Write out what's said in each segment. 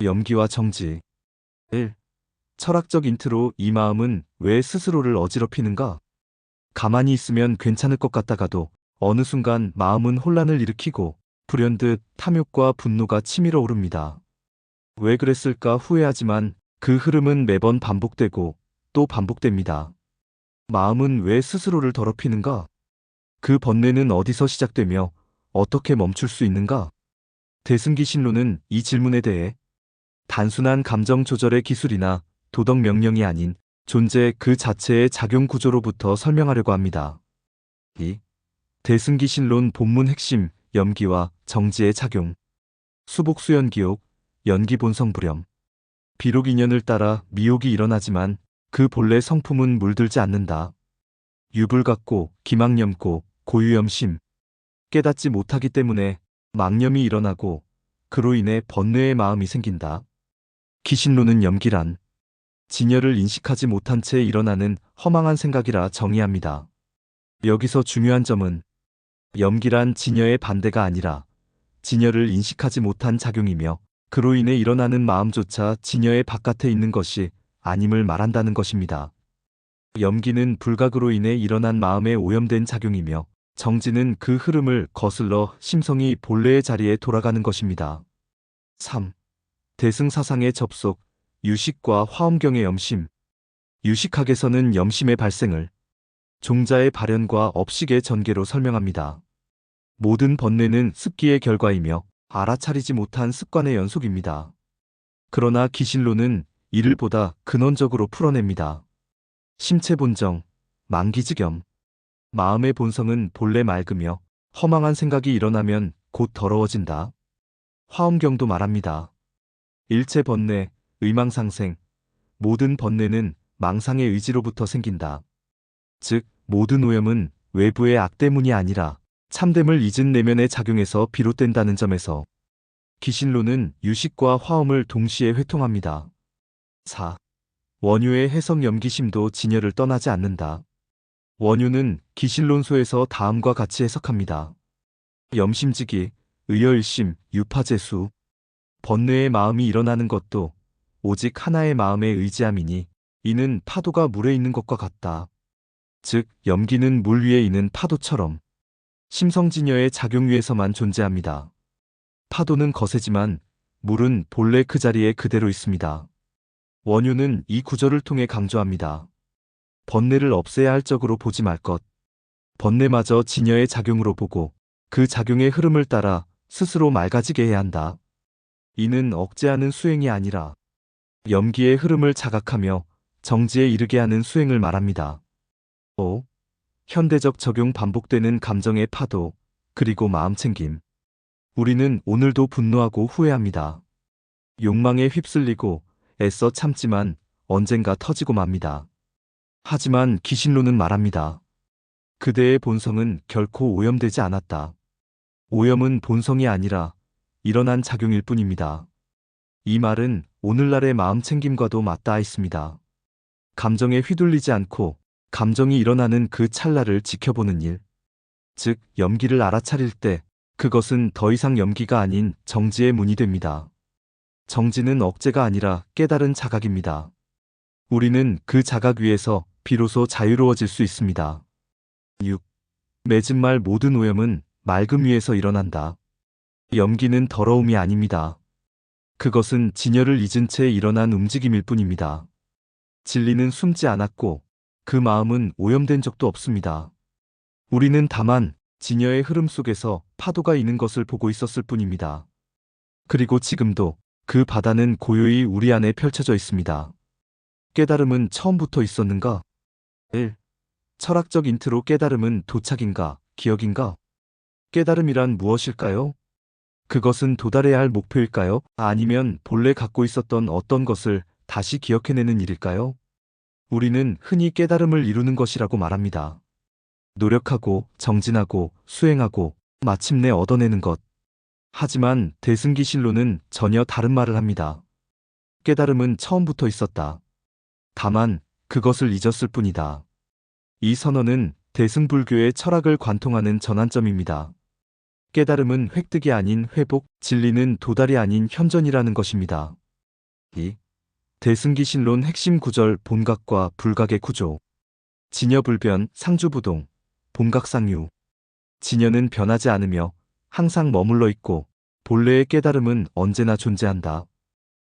염기와 정지. 1. 철학적 인트로. 이 마음은 왜 스스로를 어지럽히는가? 가만히 있으면 괜찮을 것 같다가도 어느 순간 마음은 혼란을 일으키고 불현듯 탐욕과 분노가 치밀어 오릅니다. 왜 그랬을까 후회하지만 그 흐름은 매번 반복되고 또 반복됩니다. 마음은 왜 스스로를 더럽히는가? 그 번뇌는 어디서 시작되며 어떻게 멈출 수 있는가? 대승기신론은 이 질문에 대해 단순한 감정 조절의 기술이나 도덕 명령이 아닌 존재 그 자체의 작용 구조로부터 설명하려고 합니다. 2. 대승기신론 본문 핵심. 염기와 정지의 작용. 수복수연기욕, 연기본성불염. 비록 인연을 따라 미혹이 일어나지만 그 본래 성품은 물들지 않는다. 유불같고 기망념고 고유염심. 깨닫지 못하기 때문에 망념이 일어나고 그로 인해 번뇌의 마음이 생긴다. 기신론은 염기란 진여를 인식하지 못한 채 일어나는 허망한 생각이라 정의합니다. 여기서 중요한 점은 염기란 진여의 반대가 아니라 진여를 인식하지 못한 작용이며 그로 인해 일어나는 마음조차 진여의 바깥에 있는 것이 아님을 말한다는 것입니다. 염기는 불각으로 인해 일어난 마음에 오염된 작용이며 정지는 그 흐름을 거슬러 심성이 본래의 자리에 돌아가는 것입니다. 3. 대승사상의 접속. 유식과 화엄경의 염심. 유식학에서는 염심의 발생을 종자의 발현과 업식의 전개로 설명합니다. 모든 번뇌는 습기의 결과이며 알아차리지 못한 습관의 연속입니다. 그러나 기신론은 이를 보다 근원적으로 풀어냅니다. 심체본정, 만기즉염. 마음의 본성은 본래 맑으며 허망한 생각이 일어나면 곧 더러워진다. 화엄경도 말합니다. 일체 번뇌, 의망상생. 모든 번뇌는 망상의 의지로부터 생긴다. 즉, 모든 오염은 외부의 악대문이 아니라 참됨을 잊은 내면의 작용에서 비롯된다는 점에서 기신론은 유식과 화엄을 동시에 회통합니다. 4. 원효의 해석. 염기심도 진여를 떠나지 않는다. 원효는 기신론소에서 다음과 같이 해석합니다. 염심지기, 의여일심, 유파재수. 번뇌의 마음이 일어나는 것도 오직 하나의 마음에 의지함이니 이는 파도가 물에 있는 것과 같다. 즉, 염기는 물 위에 있는 파도처럼 심성진여의 작용 위에서만 존재합니다. 파도는 거세지만 물은 본래 그 자리에 그대로 있습니다. 원효는 이 구절을 통해 강조합니다. 번뇌를 없애야 할 적으로 보지 말 것. 번뇌마저 진여의 작용으로 보고 그 작용의 흐름을 따라 스스로 맑아지게 해야 한다. 이는 억제하는 수행이 아니라 염기의 흐름을 자각하며 정지에 이르게 하는 수행을 말합니다. 5. 현대적 적용. 반복되는 감정의 파도, 그리고 마음챙김. 우리는 오늘도 분노하고 후회합니다. 욕망에 휩쓸리고 애써 참지만 언젠가 터지고 맙니다. 하지만 기신론은 말합니다. 그대의 본성은 결코 오염되지 않았다. 오염은 본성이 아니라 일어난 작용일 뿐입니다. 이 말은 오늘날의 마음챙김과도 맞닿아 있습니다. 감정에 휘둘리지 않고 감정이 일어나는 그 찰나를 지켜보는 일. 즉, 염기를 알아차릴 때 그것은 더 이상 염기가 아닌 정지의 문이 됩니다. 정지는 억제가 아니라 깨달은 자각입니다. 우리는 그 자각 위에서 비로소 자유로워질 수 있습니다. 6. 맺은 말. 모든 오염은 맑음 위에서 일어난다. 염기는 더러움이 아닙니다. 그것은 진여를 잊은 채 일어난 움직임일 뿐입니다. 진리는 숨지 않았고 그 마음은 오염된 적도 없습니다. 우리는 다만 진여의 흐름 속에서 파도가 있는 것을 보고 있었을 뿐입니다. 그리고 지금도 그 바다는 고요히 우리 안에 펼쳐져 있습니다. 깨달음은 처음부터 있었는가? 1. 철학적 인트로. 깨달음은 도착인가, 기억인가? 깨달음이란 무엇일까요? 그것은 도달해야 할 목표일까요? 아니면 본래 갖고 있었던 어떤 것을 다시 기억해내는 일일까요? 우리는 흔히 깨달음을 이루는 것이라고 말합니다. 노력하고 정진하고 수행하고 마침내 얻어내는 것. 하지만 대승기신론은 전혀 다른 말을 합니다. 깨달음은 처음부터 있었다. 다만 그것을 잊었을 뿐이다. 이 선언은 대승불교의 철학을 관통하는 전환점입니다. 깨달음은 획득이 아닌 회복, 진리는 도달이 아닌 현존이라는 것입니다. 2. 대승기신론 핵심 구절 본각과 불각의 구조. 진여불변, 상주부동, 본각상유. 진여는 변하지 않으며 항상 머물러 있고 본래의 깨달음은 언제나 존재한다.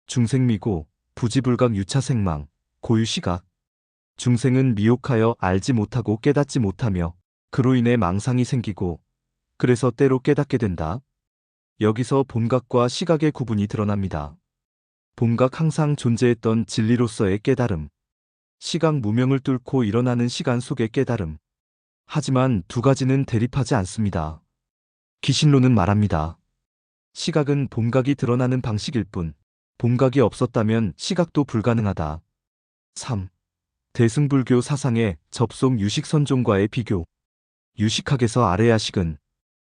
중생미고 부지불각 유차생망, 고유시각. 중생은 미혹하여 알지 못하고 깨닫지 못하며 그로 인해 망상이 생기고 그래서 때로 깨닫게 된다. 여기서 본각과 시각의 구분이 드러납니다. 본각 항상 존재했던 진리로서의 깨달음. 시각 무명을 뚫고 일어나는 시간 속의 깨달음. 하지만 두 가지는 대립하지 않습니다. 기신론은 말합니다. 시각은 본각이 드러나는 방식일 뿐, 본각이 없었다면 시각도 불가능하다. 3. 대승불교 사상의 접속 유식선종과의 비교. 유식학에서 아래야식은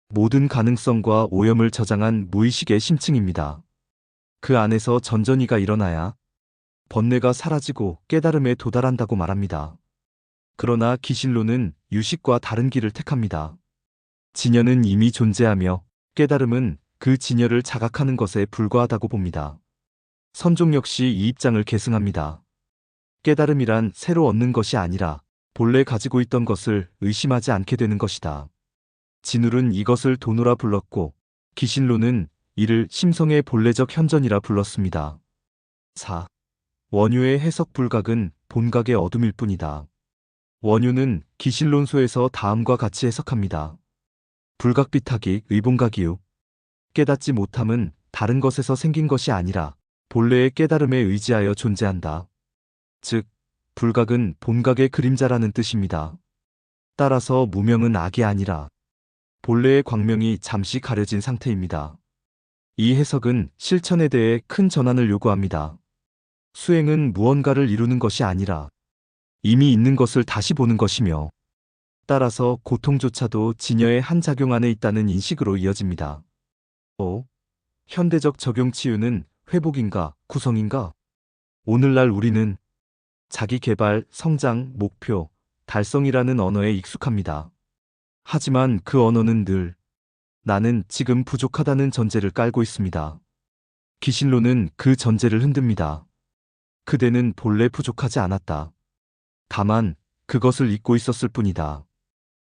모든 가능성과 오염을 저장한 무의식의 심층입니다. 그 안에서 전전이가 일어나야 번뇌가 사라지고 깨달음에 도달한다고 말합니다. 그러나 기신론은 유식과 다른 길을 택합니다. 진여는 이미 존재하며 깨달음은 그 진여를 자각하는 것에 불과하다고 봅니다. 선종 역시 이 입장을 계승합니다. 깨달음이란 새로 얻는 것이 아니라 본래 가지고 있던 것을 의심하지 않게 되는 것이다. 진울은 이것을 도노라 불렀고 기신론은 이를 심성의 본래적 현전이라 불렀습니다. 4. 원효의 해석 불각은 본각의 어둠일 뿐이다. 원효는 기신론소에서 다음과 같이 해석합니다. 불각비탁이 의본각이유. 깨닫지 못함은 다른 것에서 생긴 것이 아니라 본래의 깨달음에 의지하여 존재한다. 즉, 불각은 본각의 그림자라는 뜻입니다. 따라서 무명은 악이 아니라 본래의 광명이 잠시 가려진 상태입니다. 이 해석은 실천에 대해 큰 전환을 요구합니다. 수행은 무언가를 이루는 것이 아니라 이미 있는 것을 다시 보는 것이며 따라서 고통조차도 진여의 한 작용 안에 있다는 인식으로 이어집니다. 5. 현대적 적용 치유는 회복인가 구성인가? 오늘날 우리는 자기 개발, 성장, 목표, 달성이라는 언어에 익숙합니다. 하지만 그 언어는 늘 나는 지금 부족하다는 전제를 깔고 있습니다. 기신론은 그 전제를 흔듭니다. 그대는 본래 부족하지 않았다. 다만 그것을 잊고 있었을 뿐이다.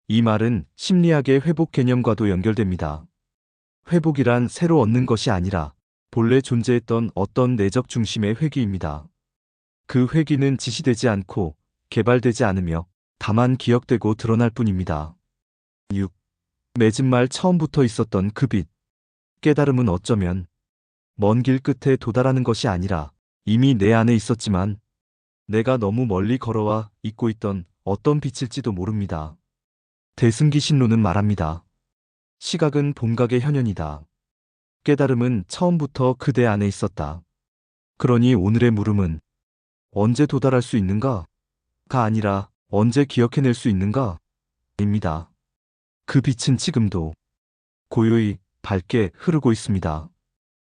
이 말은 심리학의 회복 개념과도 연결됩니다. 회복이란 새로 얻는 것이 아니라 본래 존재했던 어떤 내적 중심의 회귀입니다. 그 회귀는 지시되지 않고 개발되지 않으며 다만 기억되고 드러날 뿐입니다. 6. 맺은 말 처음부터 있었던 그 빛. 깨달음은 어쩌면 먼 길 끝에 도달하는 것이 아니라 이미 내 안에 있었지만 내가 너무 멀리 걸어와 잊고 있던 어떤 빛일지도 모릅니다. 대승기신론은 말합니다. 시각은 본각의 현현이다. 깨달음은 처음부터 그대 안에 있었다. 그러니 오늘의 물음은 언제 도달할 수 있는가? 가 아니라 언제 기억해낼 수 있는가? 입니다. 그 빛은 지금도 고요히 밝게 흐르고 있습니다.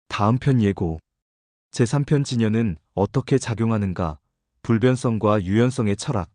다음 편 예고. 제3편 진여는 어떻게 작용하는가? 불변성과 유연성의 철학.